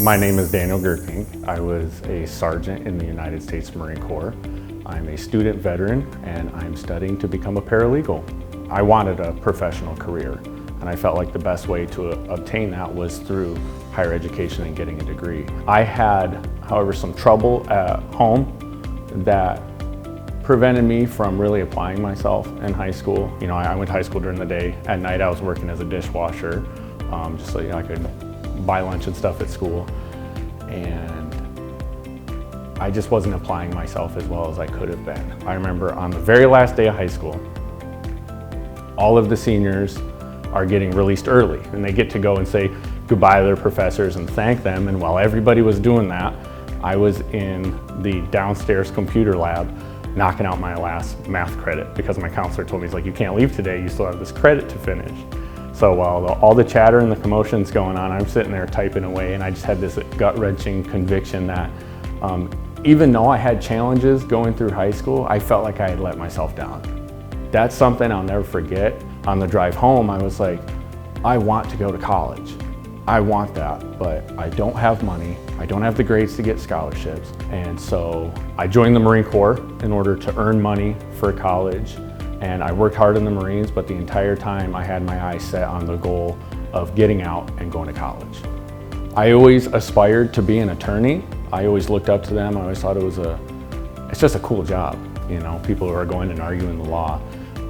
My name is Daniel Geurkink. I was a sergeant in the United States Marine Corps. I'm a student veteran and I'm studying to become a paralegal. I wanted a professional career and I felt like the best way to obtain that was through higher education and getting a degree. I had, however, some trouble at home that prevented me from really applying myself in high school. You know, I went to high school during the day. At night I was working as a dishwasher just so I could buy lunch and stuff at school. And I just wasn't applying myself as well as I could have been. I remember on the very last day of high school, all of the seniors are getting released early and they get to go and say goodbye to their professors and thank them. And while everybody was doing that, I was in the downstairs computer lab knocking out my last math credit because my counselor told me, he's like, you can't leave today, you still have this credit to finish. So while all the chatter and the commotion's going on, I'm sitting there typing away, and I just had this gut-wrenching conviction that even though I had challenges going through high school, I felt like I had let myself down. That's something I'll never forget. On the drive home, I was like, I want to go to college. I want that, but I don't have money. I don't have the grades to get scholarships. And so I joined the Marine Corps in order to earn money for college. And I worked hard in the Marines, but the entire time I had my eyes set on the goal of getting out and going to college. I always aspired to be an attorney. I always looked up to them. I always thought it's just a cool job. You know, people who are going and arguing the law.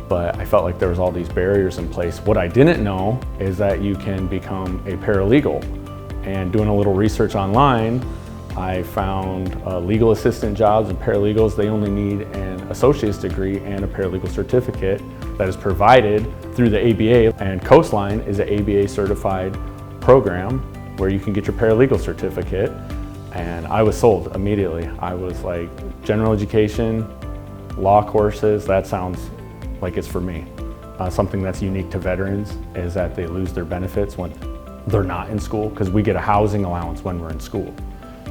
But I felt like there was all these barriers in place. What I didn't know is that you can become a paralegal. And doing a little research online, I found legal assistant jobs and paralegals. They only need an associate's degree and a paralegal certificate that is provided through the ABA. And Coastline is an ABA certified program where you can get your paralegal certificate. And I was sold immediately. I was like, general education, law courses, that sounds like it's for me. Something that's unique to veterans is that they lose their benefits when they're not in school, because we get a housing allowance when we're in school.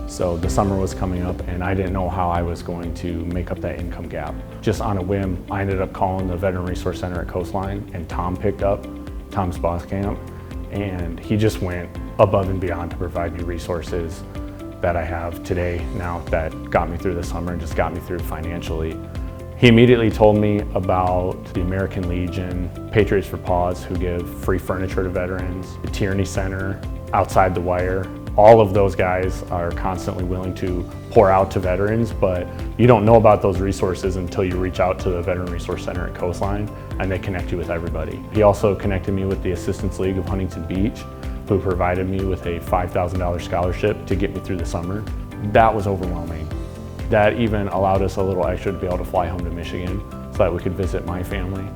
So the summer was coming up and I didn't know how I was going to make up that income gap. Just on a whim, I ended up calling the Veteran Resource Center at Coastline, and Tom picked up, Tom's boss camp, and he just went above and beyond to provide me resources that I have today now that got me through the summer and just got me through financially. He immediately told me about the American Legion, Patriots for Paws, who give free furniture to veterans, the Tierney Center, Outside the Wire. All of those guys are constantly willing to pour out to veterans, but you don't know about those resources until you reach out to the Veteran Resource Center at Coastline, and they connect you with everybody. He also connected me with the Assistance League of Huntington Beach, who provided me with a $5,000 scholarship to get me through the summer. That was overwhelming. That even allowed us a little extra to be able to fly home to Michigan so that we could visit my family.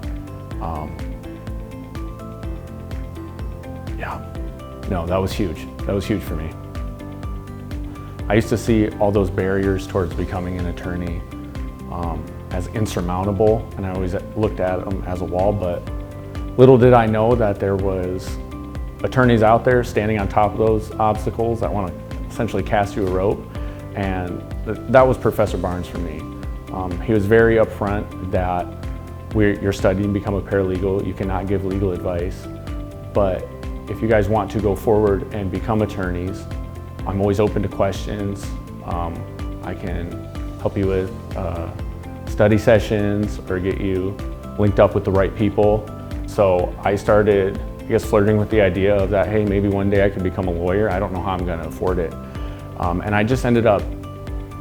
No, that was huge. That was huge for me. I used to see all those barriers towards becoming an attorney as insurmountable, and I always looked at them as a wall, but little did I know that there was attorneys out there standing on top of those obstacles that want to essentially cast you a rope, and that was Professor Barnes for me. He was very upfront that you're studying to become a paralegal, you cannot give legal advice, but if you guys want to go forward and become attorneys, I'm always open to questions. I can help you with study sessions or get you linked up with the right people. So I started, I guess, flirting with the idea of that, hey, maybe one day I could become a lawyer. I don't know how I'm gonna afford it. And I just ended up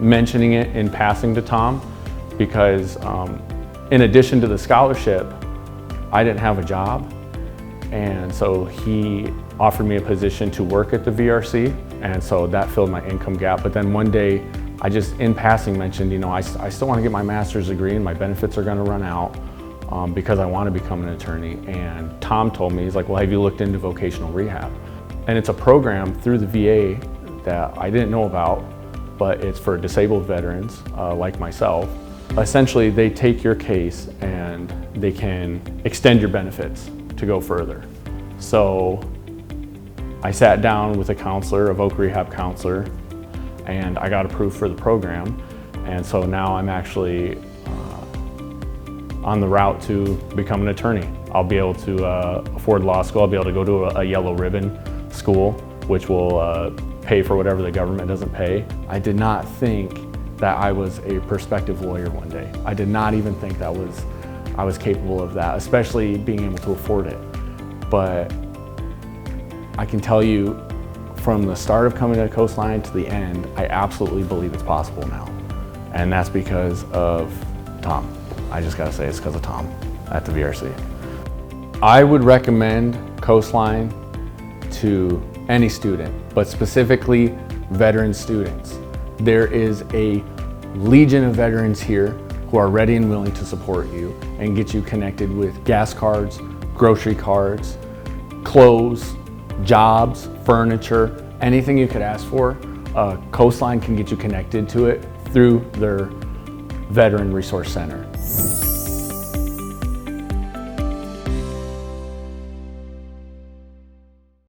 mentioning it in passing to Tom because in addition to the scholarship, I didn't have a job. And so he offered me a position to work at the VRC, and so that filled my income gap. But then one day, I just in passing mentioned, you know, I still want to get my master's degree and my benefits are going to run out because I want to become an attorney. And Tom told me, he's like, well, have you looked into vocational rehab? And it's a program through the VA that I didn't know about, but it's for disabled veterans like myself. Essentially, they take your case and they can extend your benefits to go further. So I sat down with a counselor, a voc rehab counselor, and I got approved for the program. And so now I'm actually on the route to become an attorney. I'll be able to afford law school. I'll be able to go to a yellow ribbon school, which will pay for whatever the government doesn't pay. I did not think that I was a prospective lawyer one day. I did not even think that I was capable of that, especially being able to afford it. But I can tell you, from the start of coming to Coastline to the end, I absolutely believe it's possible now. And that's because of Tom. I just gotta say it's because of Tom at the VRC. I would recommend Coastline to any student, but specifically veteran students. There is a legion of veterans here who are ready and willing to support you and get you connected with gas cards, grocery cards, clothes, jobs, furniture, anything you could ask for. Coastline can get you connected to it through their Veteran Resource Center.